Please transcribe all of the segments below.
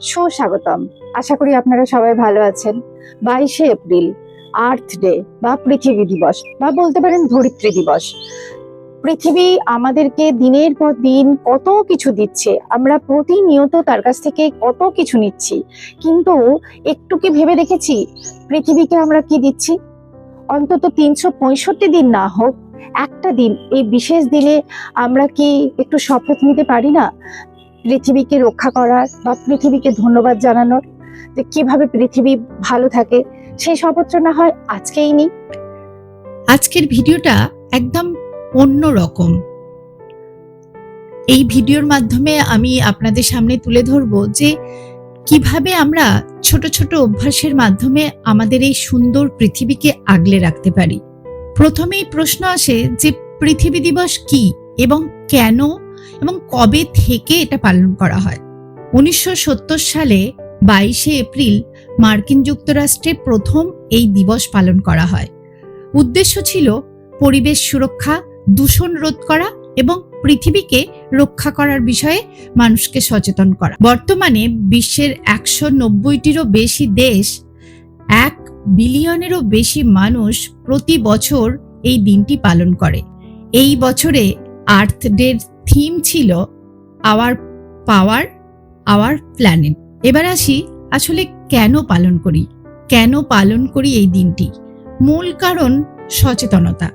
সুস্বাগতম। আশা করি আপনারা সবাই ভালো আছেন। 22শে এপ্রিল আর্থ ডে বা পৃথিবী দিবস বা বলতে পারেন ধরিত্রী দিবস। পৃথিবী আমাদেরকে দিনের পর দিন কত কিছু দিচ্ছে, আমরা প্রতিনিয়ত তার কাছ থেকে কত কিছু নিচ্ছি, কিন্তু একটু কি ভেবে দেখেছি পৃথিবীকে আমরা কি দিচ্ছি? অন্তত 365 দিন না হোক, একটা দিন, এই বিশেষ দিনে আমরা কি একটু শপথ নিতে পারি না পৃথিবীকে রক্ষা করার বা পৃথিবীকে ধন্যবাদ জানানোর, যে কিভাবে পৃথিবী ভালো থাকে? সেই শপথটা না হয় আজকেই নিই। আজকের ভিডিওটা একদম অন্য রকম। এই ভিডিওর মাধ্যমে আমি আপনাদের সামনে তুলে ধরবো যে কিভাবে আমরা ছোট ছোট অভ্যাসের মাধ্যমে আমাদের এই সুন্দর পৃথিবীকে আগলে রাখতে পারি। প্রথমেই প্রশ্ন আসে যে পৃথিবী দিবস কি এবং কেন এবং কবে থেকে এটা পালন করা হয়। 1970 সালে 22শে এপ্রিল মার্কিন যুক্তরাষ্ট্রে প্রথম এই দিবস পালন করা হয়। উদ্দেশ্য ছিল পরিবেশ সুরক্ষা, দূষণ রোধ করা এবং পৃথিবীকে রক্ষা করার বিষয়ে মানুষকে সচেতন করা। বর্তমানে বিশ্বের 190টিরও বেশি দেশ, 1 বিলিয়নেরও বেশি মানুষ প্রতি বছর এই দিনটি পালন করে। এই বছরে আর্থ ডের থিম ছিল আওয়ার পাওয়ার, আওয়ার প্ল্যানেট। এবার আসি আসলে কেন পালন করি এই দিনটি। মূল কারণ সচেতনতা।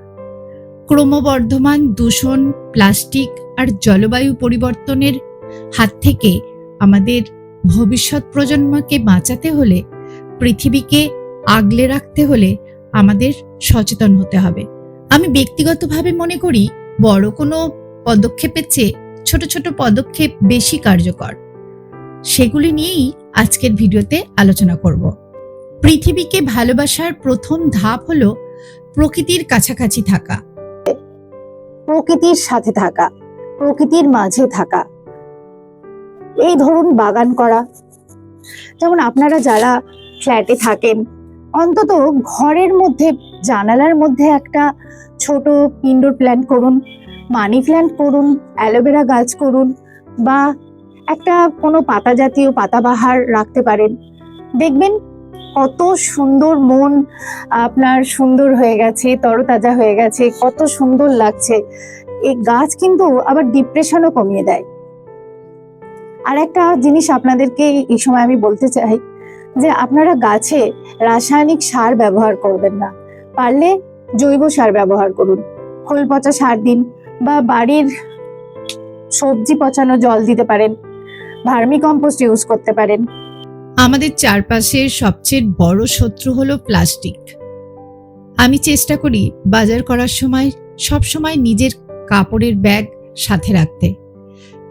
ক্রমবর্ধমান দূষণ, প্লাস্টিক আর জলবায়ু পরিবর্তনের হাত থেকে আমাদের ভবিষ্যৎ প্রজন্মকে বাঁচাতে হলে, পৃথিবীকে আগলে রাখতে হলে আমাদের সচেতন হতে হবে। আমি ব্যক্তিগতভাবে মনে করি বড় কোনো পদক্ষেপের চেয়ে ছোট ছোট পদক্ষেপ বেশি কার্যকর। সেগুলি নিয়েই আজকের ভিডিওতে আলোচনা করব। পৃথিবীকে ভালোবাসার প্রথম ধাপ হলো প্রকৃতির কাছাকাছি থাকা, প্রকৃতির সাথে থাকা, প্রকৃতির মাঝে থাকা। এই ধরুন বাগান করা, যেমন আপনারা যারা ফ্ল্যাটে থাকেন, অন্তত ঘরের মধ্যে জানালার মধ্যে একটা ছোট ইনডোর প্ল্যান্ট করুন, মানি প্ল্যান্ট করুন, অ্যালোভেরা গাছ করুন, বা একটা কোনো পাতা জাতীয় পাতাবাহার রাখতে পারেন। দেখবেন কত সুন্দর মন আপনার সুন্দর হয়ে গেছে, তরতাজা হয়ে গেছে, কত সুন্দর লাগছে। এই গাছ কিন্তু আবার ডিপ্রেশনও কমিয়ে দেয়। আর একটা জিনিস আপনাদেরকে এই সময় আমি বলতে চাই, যে আপনারা গাছে রাসায়নিক সার ব্যবহার করবেন না, পারলে জৈব সার ব্যবহার করুন। খোল পচা সার দিন, বা বাড়ির সবজি পচানো জল দিতে পারেন, ভার্মি কম্পোস্ট ইউজ করতে পারেন। আমাদের চারপাশের সবচেয়ে বড় শত্রু হলো প্লাস্টিক। আমি চেষ্টা করি বাজার করার সময় সবসময় নিজের কাপড়ের ব্যাগ সাথে রাখতে।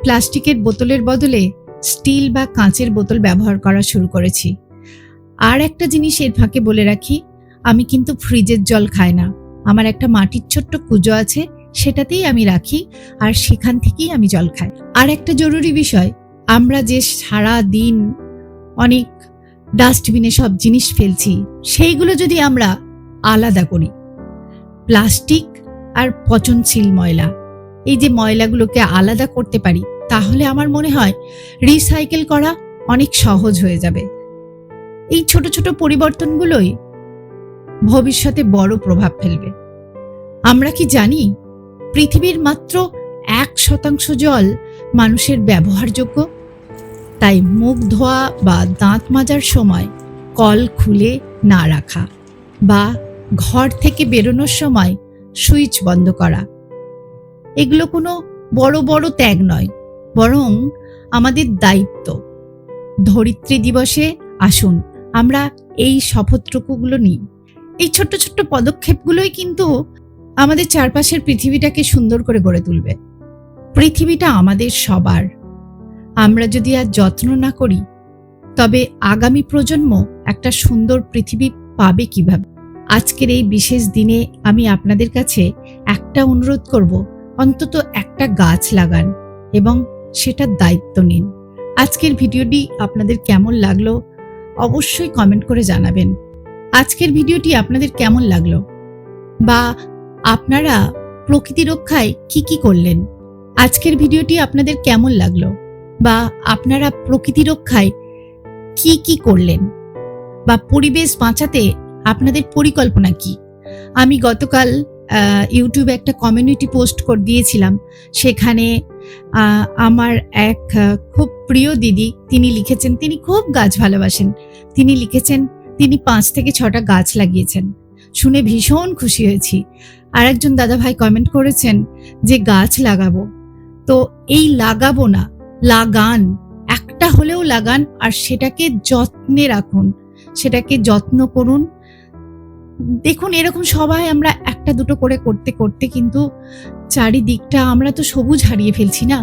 প্লাস্টিকের বোতলের বদলে স্টিল বা কাঁচের বোতল ব্যবহার করা শুরু করেছি। আর একটা জিনিস এর ফাঁকে বলে রাখি, আমি কিন্তু ফ্রিজের জল খাই না। আমার একটা মাটির ছোট্ট কুজো আছে, সেটাতেই আমি রাখি, আর সেখান থেকেই আমি জল খাই। আর একটা জরুরি বিষয়, আমরা যে সারা দিন অনেক ডাস্টবিনে সব জিনিস ফেলছি, সেইগুলো যদি আমরা আলাদা করি, প্লাস্টিক আর পচনশীল ময়লা, এই যে ময়লাগুলোকে আলাদা করতে পারি, তাহলে আমার মনে হয় রিসাইকেল করা অনেক সহজ হয়ে যাবে। এই ছোট ছোট পরিবর্তনগুলোই ভবিষ্যতে বড় প্রভাব ফেলবে। আমরা কি জানি পৃথিবীর মাত্র 1% জল মানুষের ব্যবহারযোগ্য? তাই মুখ ধোয়া বা দাঁত মাজার সময় কল খুলে না রাখা, বা ঘর থেকে বেরোনোর সময় সুইচ বন্ধ করা, এগুলো কোনো বড় বড় ত্যাগ নয়, বরং আমাদের দায়িত্ব। ধরিত্রী দিবসে আসুন আমরা এই শপথটুকুগুলো নিই। এই ছোট্ট ছোট্ট পদক্ষেপগুলোই কিন্তু আমাদের চারপাশের পৃথিবীটাকে সুন্দর করে গড়ে তুলবে। পৃথিবীটা আমাদের সবার। আমরা যদি আর যত্ন না করি, তবে আগামী প্রজন্ম একটা সুন্দর পৃথিবী পাবে কিভাবে? আজকের এই বিশেষ দিনে আমি আপনাদের কাছে একটা অনুরোধ করব, অন্তত একটা গাছ লাগান এবং সেটার দায়িত্ব নিন। আজকের ভিডিওটি আপনাদের কেমন লাগলো অবশ্যই কমেন্ট করে জানাবেন। আজকের ভিডিওটি আপনাদের কেমন লাগলো, বা আপনারা প্রকৃতি রক্ষায় কি কি করলেন? আজকের ভিডিওটি আপনাদের কেমন লাগলো, বা আপনারা প্রকৃতি রক্ষায় কি কি করলেন বা পরিবেশ বাঁচাতে আপনাদের পরিকল্পনা কি? আমি গতকাল ইউটিউবে একটা কমিউনিটি পোস্ট করে দিয়েছিলাম। সেখানে আমার এক খুব প্রিয় দিদি তিনি লিখেছেন, তিনি খুব গাছ ভালোবাসেন। তিনি লিখেছেন তিনি 5 থেকে 6টা গাছ লাগিয়েছেন। শুনে ভীষণ খুশি হয়েছি। আর একজন দাদা ভাই কমেন্ট করেছেন যে গাছ লাগাবো। তো এই লাগাবো না, লাগান, একটা হলেও লাগান আর সেটাকে যত্নে রাখুন, সেটাকে যত্ন করুন। দেখুন এরকম সবাই আমরা একটা দুটো করে করতে করতে কিন্তু চারিদিকটা আমরা তো সবুজ হারিয়ে ফেলছি না।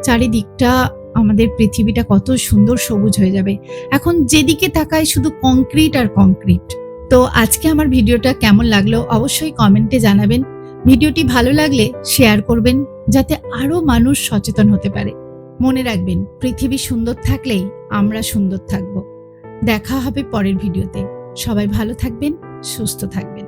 চারিদিকটা আমাদের পৃথিবীটা কত সুন্দর সবুজ হয়ে যাবে। এখন যেদিকে তাকাই শুধু কংক্রিট আর কংক্রিট। তো আজকে আমার ভিডিওটা কেমন লাগলো অবশ্যই কমেন্টে জানাবেন। ভিডিওটি ভালো লাগলে শেয়ার করবেন যাতে আরো মানুষ সচেতন হতে পারে। মনে রাখবেন পৃথিবী সুন্দর থাকলেই আমরা সুন্দর থাকব। দেখা হবে পরের ভিডিওতে। সবাই ভালো থাকবেন, সুস্থ থাকবেন।